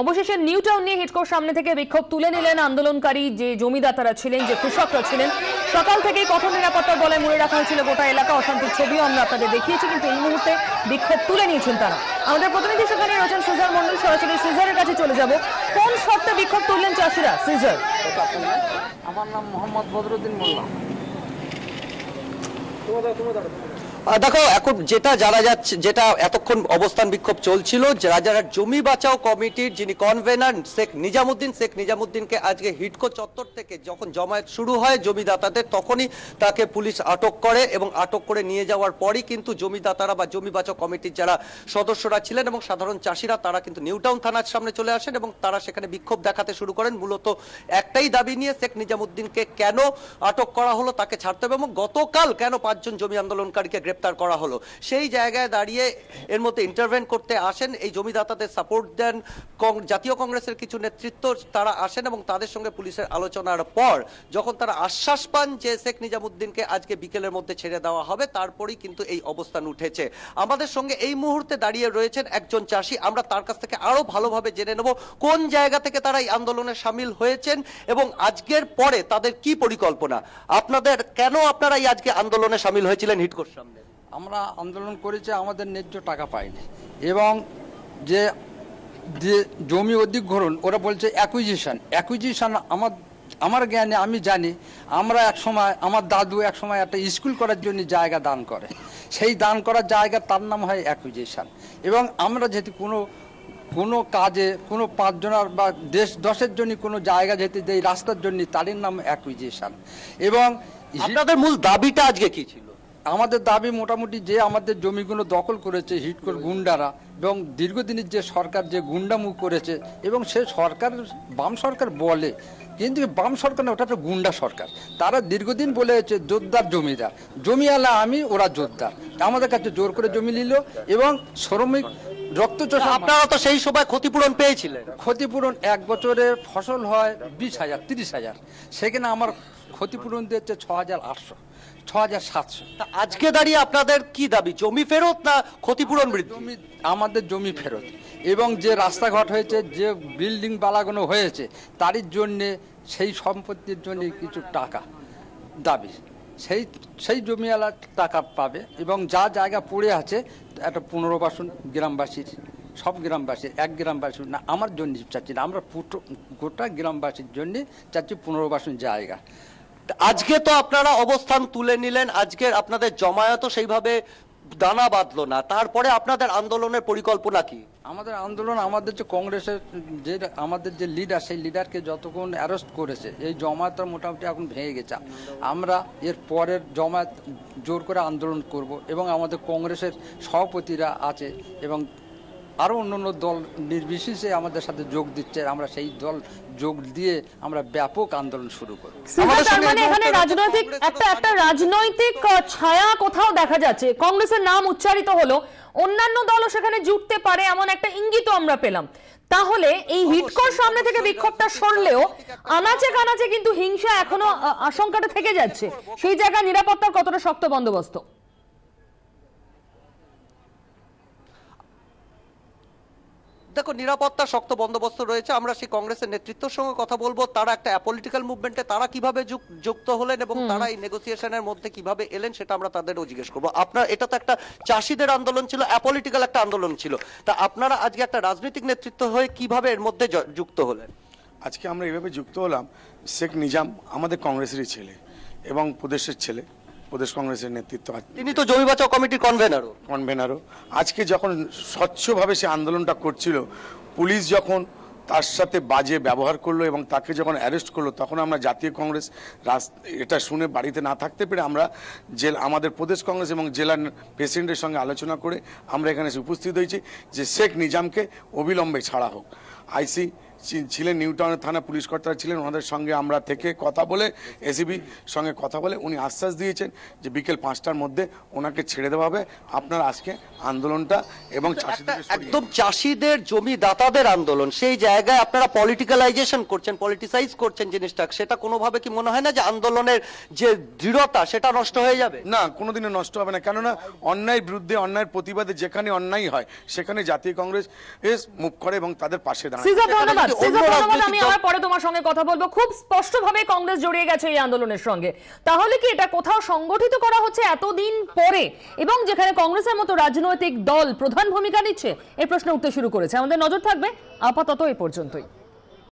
অবশেষে new town নিয়ে হিটকোর সামনে থেকে বিক্ষোভ তুলে নিলেন আন্দোলনকারী যে জমিদাতারা ছিলেন, যে কৃষকরা ছিলেন। সকাল থেকেই কঠোর নিরাপত্তার বলয় মুড়ে রাখা হয়েছিল গোটা এলাকা। অশান্তির ছবিও আমরা আপনাদের দেখিয়েছি, কিন্তু এই মুহূর্তে বিক্ষোভ তুলে নিয়েছেন তারা। আমাদের প্রতিনিধি সেখানে রয়েছেন সিজার মন্ডল, সরাসরি সিজারের কাছে চলে যাব। কোন শর্তে বিক্ষোভ তুললেন চাষিরা? সিজার, আমার নাম মোহাম্মদ বদরুদ্দিন মোল্লা। দেখো, এখন যেটা এতক্ষণ অবস্থান বিক্ষোভ চলছিল, যারা জমি বাঁচাও কমিটির যিনি কনভেনার শেখ নিজামুদ্দিনকে আজকে হিটকো চত্বর থেকে যখন জমায়েত শুরু হয় জমিদাতাদের, তখনই তাকে পুলিশ আটক করে এবং আটক করে নিয়ে যাওয়ার পরই কিন্তু জমিদাতারা বা জমি বাঁচাও কমিটির যারা সদস্যরা ছিলেন এবং সাধারণ চাষিরা তারা কিন্তু নিউ টাউন থানার সামনে চলে আসেন এবং তারা সেখানে বিক্ষোভ দেখাতে শুরু করেন। মূলত একটাই দাবি নিয়ে, শেখ নিজামুদ্দিনকে কেন আটক করা হলো, তাকে ছাড়তে হবে, এবং গতকাল কেন 5 জন জমি আন্দোলনকারীকে গ্রেপ্তার করা হলো সেই জায়গায় দাঁড়িয়ে এর মধ্যে ইন্টারভেন করতে আসেন এই জমিদাতাদের সাপোর্ট দেন জাতীয় কংগ্রেসের কিছু নেতৃত্ব। তারা আসেন এবং তাদের সঙ্গে পুলিশের আলোচনার পর যখন তারা আশ্বাস পান যে শেখ নিজামুদ্দিনকে আজকে বিকেলের মধ্যে ছেড়ে দেওয়া হবে, তারপরেই কিন্তু এই অবস্থান উঠেছে। আমাদের সঙ্গে এই মুহূর্তে দাঁড়িয়ে রয়েছেন একজন চাষি। আমরা তার কাছ থেকে আরো ভালোভাবে জেনে নেব কোন জায়গা থেকে তারা এই আন্দোলনে সামিল হয়েছেন এবং আজকের পরে তাদের কি পরিকল্পনা। আপনারা এই আজকে আন্দোলনে সামিল হয়েছিলেন হিটকোর সামনে? আমরা আন্দোলন করেছি, আমাদের ন্যায্য টাকা পাইনি এবং যে জমি অধিগ্রহণ ওরা বলছে অ্যাকুইজিশন আমার জ্ঞানে আমি জানি আমরা একসময় আমার দাদু একসময় একটা স্কুল করার জন্য জায়গা দান করে, সেই দান করার জায়গা তার নাম হয় অ্যাকুইজিশন। এবং আমরা যেহেতু কোনো কাজে কোনো 5 জনের বা 10-10-এর জন্য কোনো জায়গা যেতে দেয় রাস্তার জন্য, তারই নাম অ্যাকুইজিশন। এবং আপনাদের মূল দাবিটা আজকে কি ছিল? আমাদের দাবি মোটামুটি যে আমাদের জমিগুলো দখল করেছে হিটকোর গুন্ডারা এবং দীর্ঘদিনের যে সরকার যে গুন্ডামু করেছে, এবং সে সরকার বাম সরকার বলে, কিন্তু বাম সরকার না, ওটা একটা গুন্ডা সরকার। তারা দীর্ঘদিন বলে হচ্ছে জোরদার জমিদার, জমিওয়ালা আমি, ওরা জোরদার। আমাদের কাছে জোর করে জমি নিল এবং শ্রমিক রক্তচোষা। আপনারা তো সেই সময় ক্ষতিপূরণ পেয়েছিলেন? ক্ষতিপূরণ 1 বছরের ফসল হয় 20,000 30,000, সেখানে আমার ক্ষতিপূরণ দিচ্ছে 6,800 6,700। আজকে দাঁড়িয়ে আপনাদের কি দাবি? জমি ফেরত না ক্ষতিপূরণ বৃদ্ধি? আমাদের জমি ফেরত, এবং যে রাস্তাঘাট হয়েছে, যে বিল্ডিং বালাগুলো হয়েছে, তারই জন্যে সেই সম্পত্তির জন্য কিছু টাকা দাবি, সেই জমিওয়ালা টাকা পাবে। এবং যা জায়গা পড়ে আছে একটা পুনর্বাসন গ্রামবাসীর, সব গ্রামবাসীর, এক গ্রামবাসীর না, আমার জন্য চাচ্ছি না, আমরা গোটা গ্রামবাসীর জন্য চাচ্ছি পুনর্বাসন জায়গা। আজকে তো আপনারা অবস্থান তুলে নিলেন, আজকের আপনাদের জমায়েত সেইভাবে দানা বাঁধলো না, তারপরে আপনাদের আন্দোলনের পরিকল্পনা কি? আমাদের আন্দোলন, আমাদের যে কংগ্রেসের যে আমাদের যে লিডার, সেই লিডারকে যতক্ষণ অ্যারেস্ট করেছে এই জমায়েতটা মোটামুটি এখন ভেঙে গেছে। আমরা এর পরের জমায়েত জোর করে আন্দোলন করব এবং আমাদের কংগ্রেসের সভাপতিরা আছে এবং আরও অন্যান্য দল নির্বিশেষে আমাদের সাথে যোগ দিচ্ছে। আমরা সেই দল যোগ দিয়ে আমরা ব্যাপক আন্দোলন শুরু করব। এখানে রাজনৈতিক একটা রাজনৈতিক ছায়া কোথাও দেখা যাচ্ছে। কংগ্রেসের নাম উচ্চারিত হলো, অন্যান্য দলও সেখানে জুটতে পারে এমন একটা ইঙ্গিত আমরা পেলাম। তাহলে এই হিটকোর সামনে থেকে বিক্ষোভটা সরলেও আনাচে কানাচে কিন্তু হিংসা এখনো আশঙ্কাটা থেকে যাচ্ছে। সেই জায়গায় নিরাপত্তার কতটা শক্ত বন্দোবস্ত? দেখো, নিরাপত্তা শক্ত বন্দোবস্ত রয়েছে। আমরা সেই কংগ্রেসের নেতৃত্বের সঙ্গে কথা বলবো, তারা একটা অ্যাপলিটিক্যাল মুভমেন্টে তারা কিভাবে যুক্ত হলেন এবং তারা এই নেগোসিয়েশনের মধ্যে কিভাবে এলেন সেটা আমরা তাদেরও জিজ্ঞেস করবো। আপনার এটা তো একটা চাষিদের আন্দোলন ছিল, অ্যাপলিটিক্যাল একটা আন্দোলন ছিল, তা আপনারা আজকে একটা রাজনৈতিক নেতৃত্ব হয়ে কিভাবে এর মধ্যে যুক্ত হলেন? আজকে আমরা এইভাবে যুক্ত হলাম, শেখ নিজাম আমাদের কংগ্রেসেরই ছেলে এবং প্রদেশের ছেলে, প্রদেশ কংগ্রেসের নেতৃত্ব, তিনি তো জমি বাঁচাও কমিটির কনভেনারও। আজকে যখন স্বচ্ছভাবে সে আন্দোলনটা করছিল, পুলিশ যখন তার সাথে বাজে ব্যবহার করলো এবং তাকে যখন অ্যারেস্ট করলো, তখন আমরা জাতীয় কংগ্রেস এটা শুনে বাড়িতে না থাকতে পেরে আমরা আমাদের প্রদেশ কংগ্রেস এবং জেলার প্রেসিডেন্টের সঙ্গে আলোচনা করে আমরা এখানে উপস্থিত হয়েছি যে শেখ নিজামকে অবিলম্বে ছাড়া হোক। আইসি ছিলেন, নিউ টাউনের থানা পুলিশ কর্তারা ছিলেন, ওনাদের সঙ্গে আমরা থেকে কথা বলে এসিবি সঙ্গে কথা বলে উনি আশ্বাস দিয়েছেন যে বিকেল 5টার মধ্যে ওনাকে ছেড়ে দেওয়া হবে। আপনার আজকে আন্দোলনটা এবং একদম চাষিদের জমি দাতাদের আন্দোলন, সেই জায়গায় আপনারা পলিটিক্যালাইজেশন করছেন, পলিটিসাইজ করছেন জিনিসটা, সেটা কোনোভাবে কি মনে হয় না যে আন্দোলনের যে দৃঢ়তা সেটা নষ্ট হয়ে যাবে? না, কোনোদিনও নষ্ট হবে না, কেননা অন্যায়ের বিরুদ্ধে অন্যায়ের প্রতিবাদে যেখানে অন্যায় হয় সেখানে জাতীয় কংগ্রেস মুখ করে এবং তাদের পাশে দাঁড়ায়। ধন্যবাদ। আমি আবার পরে তোমার সঙ্গে কথা বলবো। খুব স্পষ্টভাবে কংগ্রেস জড়িয়ে গেছে এই আন্দোলনের সঙ্গে। তাহলে কি এটা কোথাও সংগঠিত করা হচ্ছে এতদিন পরে, এবং যেখানে কংগ্রেসের মতো রাজনৈতিক দল প্রধান ভূমিকা নিচ্ছে, এই প্রশ্ন উঠতে শুরু করেছে। আমাদের নজর থাকবে। আপাতত এই পর্যন্তই।